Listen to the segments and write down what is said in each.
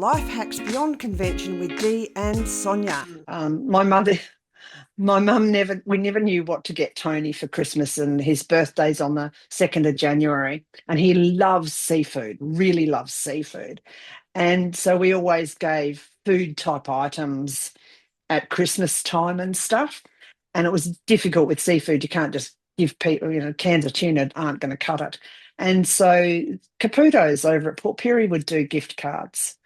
Life Hacks Beyond Convention with Dee and Sonia. My mum we never knew what to get Tony for Christmas, and his birthday's on the 2nd of January, and he loves seafood, really loves seafood. And so we always gave food type items at Christmas time and stuff. And it was difficult with seafood. You can't just give people, cans of tuna aren't going to cut it. And so Caputo's over at Port Pirie would do gift cards.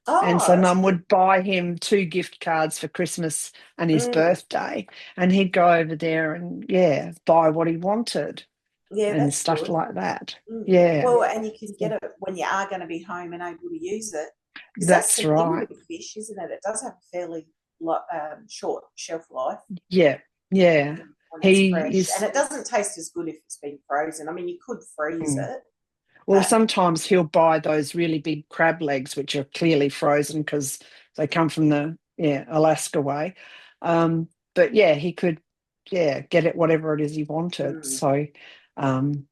And so Oh, Mum would buy him 2 gift cards for Christmas and his birthday, and he'd go over there and buy what he wanted yeah, and that's stuff good. like that. Mm. Yeah, Well, and you can get it when you are going to be home and able to use it. Because that's that's the thing right. with fish, isn't it? It does have a fairly short shelf life Yeah, yeah. when it's He fresh, is and it doesn't taste as good if it's been frozen. I mean, you could freeze mm. it, Well, but sometimes he'll buy those really big crab legs, which are clearly frozen because they come from the Alaska way. But yeah, he could get it whatever it is he wanted. So and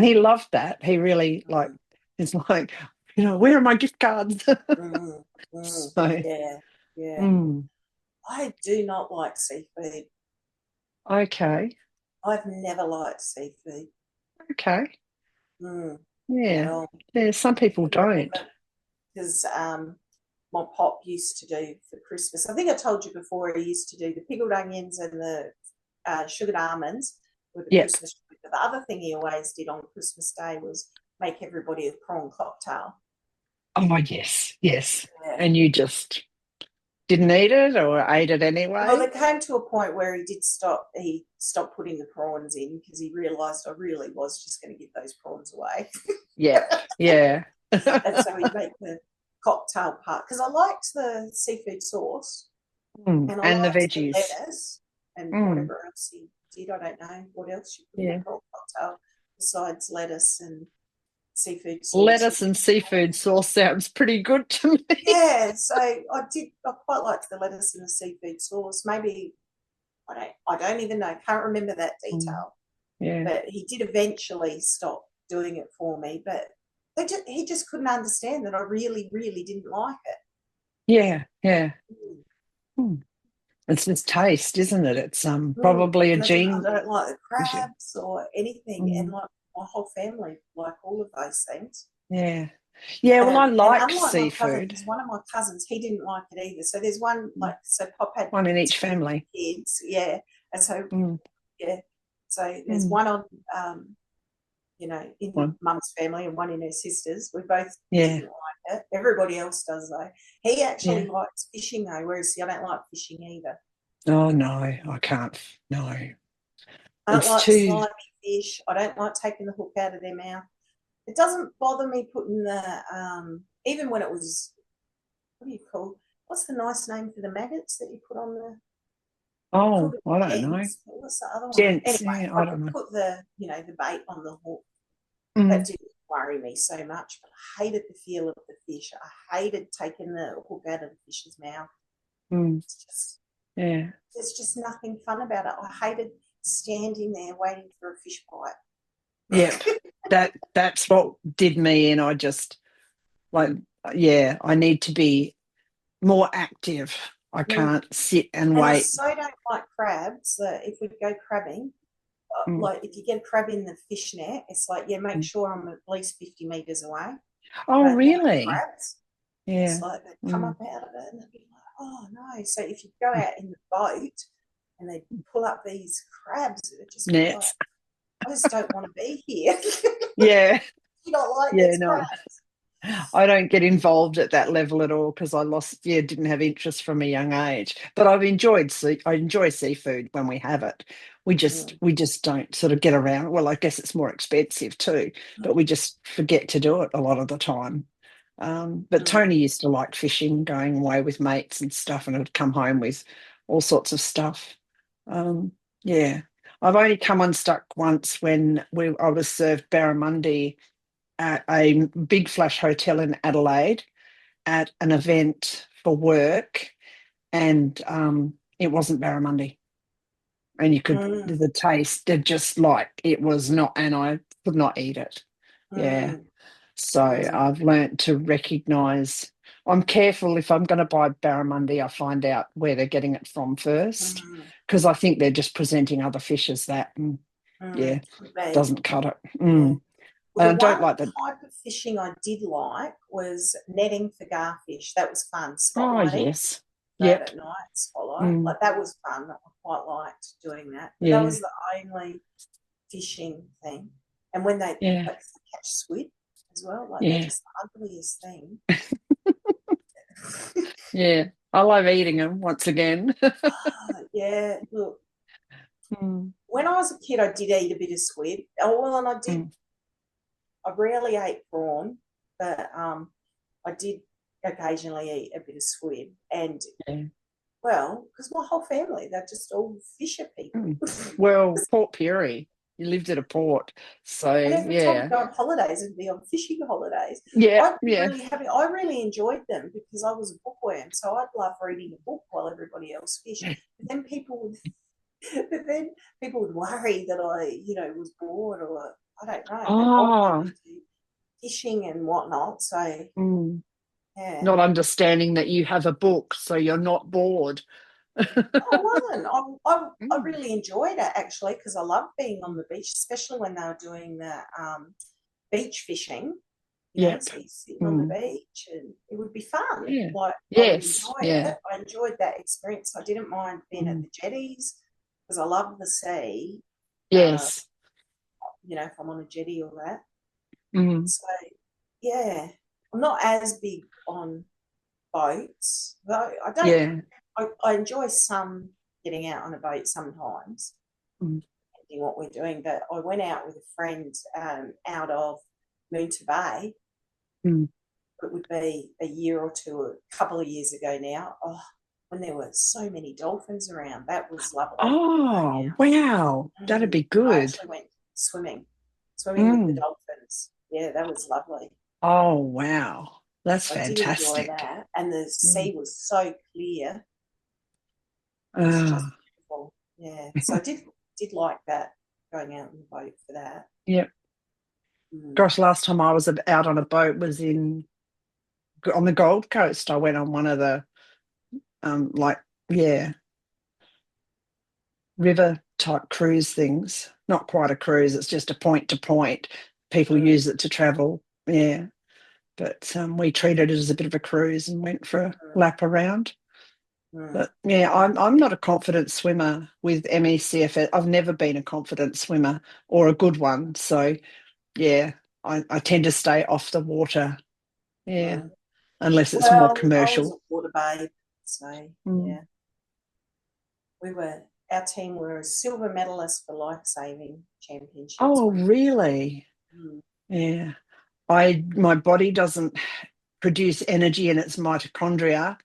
he loved that. He really it's like, where are my gift cards? mm, mm, So yeah, yeah. mm, I do not like seafood. okay, I've never liked seafood okay, at yeah, all. yeah. Some people I don't. remember because my pop used to do for Christmas. I think I told you before he used to do the pickled onions and the sugared almonds with the Yep. Christmas tree. But the other thing he always did on Christmas Day was make everybody a prawn cocktail. Oh yes, yes. Yeah. And you just didn't eat it or ate it Well, anyway? there came to a point where he stopped putting the prawns in because he realised I really was just going to give those prawns away. Yep. Yeah. And so he'd make the cocktail part because I liked the seafood sauce and I And the liked the veggies. lettuce and Mm. whatever else he did. I don't know what else you put in Yeah. a prawn cocktail besides lettuce and seafood sauce. Lettuce and seafood sauce sounds pretty good to me. Yeah, so I quite liked the lettuce and the seafood sauce. Maybe I don't even know. Can't remember that Mm. detail. Yeah. But he did eventually stop doing it for me. But he just couldn't understand that I really, really didn't like it. Yeah. Yeah. Mm. Mm. It's just taste, isn't it? It's Mm. probably a And I gene don't like the issue. crabs or anything. And Mm. like my whole family like all of those things. Yeah. Yeah, well, I And like unlike my cousin, seafood. because one of my cousins, he didn't like it either. So there's one so Pop had One in each 2 family. kids, yeah. And so Mm. yeah, so there's Mm. one on in One. Mum's family and one in her sister's. We both Yeah. didn't like it. Everybody else does though. He actually Yeah. likes fishing though, whereas I don't like fishing either. Oh no, I can't. No. I don't It's like too slimy fish. I don't like taking the hook out of their mouth. It doesn't bother me putting the even when it was what do you call what's the nice name for the maggots that you put on the called it I don't know. gents. What's the other one? Gents, Anyway, yeah, I I don't could know. put the bait on the hook. That Mm. didn't worry me so much, but I hated the feel of the fish. I hated taking the hook out of the fish's mouth. Mm. It's just Yeah. there's just nothing fun about it. I hated standing there waiting for a fish bite. Yep. That's what did me in. I just like I need to be more active. I Mm. can't sit and And I wait. so don't like crabs that if we go crabbing, Mm. like if you get a crab in the fish net, it's like, yeah, make Mm. sure I'm at least 50 metres away. Oh But now really? crabs, it's Yeah. like they come Mm. up out of it and they'll be like, oh no. So if you go out in the boat and they pull up these crabs, it would just be like, Nets. I just don't want to be here. Yeah. You don't like Yeah, these no. crabs. I don't get involved at that level at all because didn't have interest from a young age. But I enjoy seafood when we have it. Mm. We just don't sort of get around. Well, I guess it's more expensive too, but we just forget to do it a lot of the time. But Mm. Tony used to like fishing, going away with mates and stuff, and would come home with all sorts of stuff. Yeah, I've only come unstuck once when I was served barramundi at a big flash hotel in Adelaide at an event for work, and it wasn't barramundi, and you could Mm. the taste did just like it was not, and I could not eat it. Yeah, Mm. so Mm. I've learnt to recognise. I'm careful if I'm going to buy barramundi, I find out where they're getting it from first, because I think they're just presenting other fish as that. And yeah, Could be. doesn't cut it. Yeah. Well, And I the don't one like the. type of fishing I did like was netting for garfish. That was fun. Oh, Spotlighting. yes. That Yep. at night, spotlight. Like that was fun. I quite liked doing that. But that Yeah. was the only fishing thing. And when they Yeah. catch squid as well, like they're Yeah. just the ugliest thing. Yeah. I love eating them once again. Yeah, look. When I was a kid, I did eat a bit of squid. Oh, well, and I did. I rarely ate prawn, but I did occasionally eat a bit of squid. And well, because my whole family, they're just all fisher people. Well, Port Pirie, you lived at a port, so And every time we go on holidays, it'd be on fishing holidays. Yeah, I really enjoyed them because I was a bookworm, so I'd love reading a book while everybody else fished. But then people would worry that I, was bored or I don't know. They want me to do fishing and whatnot. So yeah. Not understanding that you have a book, so you're not bored. I wasn't. I really enjoyed it actually because I love being on the beach, especially when they were doing the beach fishing. So you're sitting on the beach and it would be fun. Yeah. Like I would enjoy it. I enjoyed that experience. I didn't mind being at the jetties because I love the sea. Yes. If I'm on a jetty or that. So yeah, I'm not as big on boats, though I don't. Yeah. I enjoy some getting out on a boat sometimes, depending what we're doing. But I went out with a friend out of Moonta Bay. It would be a couple of years ago now. Oh, when there were so many dolphins around, that was lovely. Oh, wow. That'd be good. I actually went swimming with the dolphins. Yeah, that was lovely. Oh, wow. That's fantastic. I did enjoy that. And the sea was so clear. It's just beautiful. Yeah. So I did like that, going out on the boat for that. Yep. Gosh, last time I was out on a boat was on the Gold Coast. I went on one of the river type cruise things. Not quite a cruise, it's just a point to point. People use it to travel. Yeah. But we treated it as a bit of a cruise and went for a lap around. But yeah, I'm not a confident swimmer with MECF. I've never been a confident swimmer or a good one. So yeah, I tend to stay off the water. Yeah. Unless it's more commercial. I was a water babe, so yeah. Our team were a silver medalist for life-saving championships. Oh, really? Yeah. My body doesn't produce energy in its mitochondria,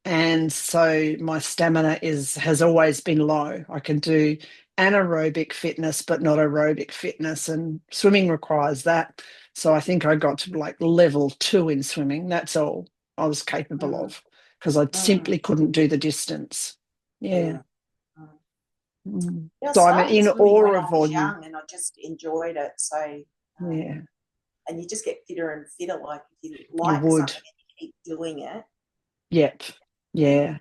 and so my stamina has always been low. I can do anaerobic fitness, but not aerobic fitness, and swimming requires that. So I think I got to like level 2 in swimming. That's all I was capable of because I simply couldn't do the distance. Yeah. Yeah, So I'm in awe of I was you. young and I just enjoyed it. So Yeah. And you just get fitter and fitter. Like if you like something and you keep doing it. Yep. Yeah.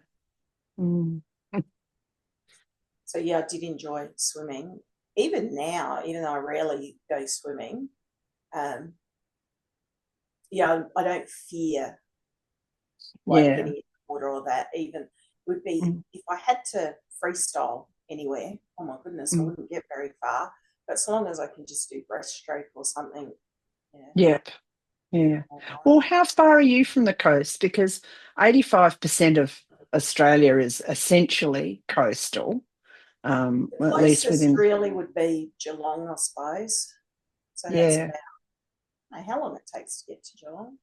So yeah, I did enjoy swimming. Even now, even though I rarely go swimming, I don't fear getting in the water or that. Even would be if I had to freestyle anywhere. Oh my goodness, I wouldn't get very far. But as long as I can just do breaststroke or something. Yep. Yeah. Well, how far are you from the coast? Because 85% of Australia is essentially coastal. At least within. Really would be Geelong, I suppose. So that's about. I don't know how long it takes to get to Geelong.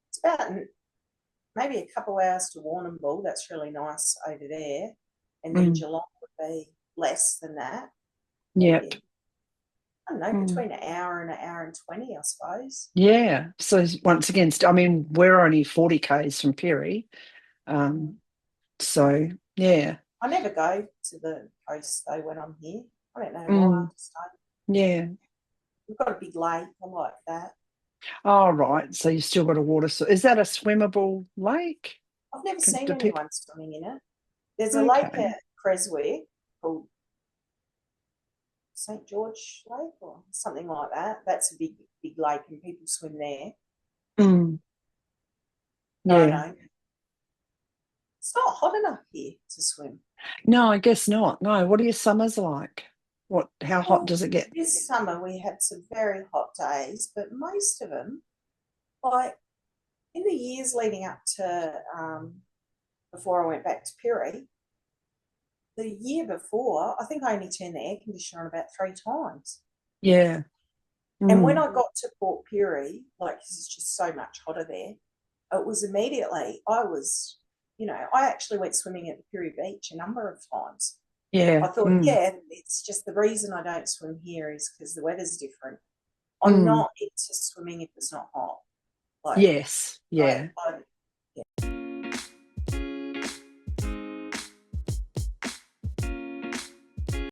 It's about maybe a couple of hours to Warrnambool. That's really nice over there. And then Geelong would be less than that. Yep. Maybe, I don't know, between an hour and 20, I suppose. Yeah. So once again, we're only 40 k's from Pirie. So, yeah. I never go to the coast, though, when I'm here. I don't know why I just don't. Yeah. We've got a big lake. I like that. Oh, right. So you still got a water source. Is that a swimmable lake? I've never Do seen people? anyone swimming in it. There's a lake Okay. at Creswick called St George Lake or something like that. That's a big, big lake, and people swim there. Mm, No, yeah. no, it's not hot enough here to swim. No, I guess not. No. What are your summers like? How hot Well, does it get? this summer we had some very hot days, but most of them, like in the years leading up to before I went back to Piri, the year before, I think I only turned the air conditioner on about 3 times. Yeah. And when Mm, I got to Port Pirie, like, because it's just so much hotter there, it was immediately, I actually went swimming at the Pirie Beach a number of times. I yeah. thought, Mm, yeah, it's just the reason I don't swim here is because the weather's different. I'm mm, not into swimming if it's not hot. Like, yes. I, Yeah. I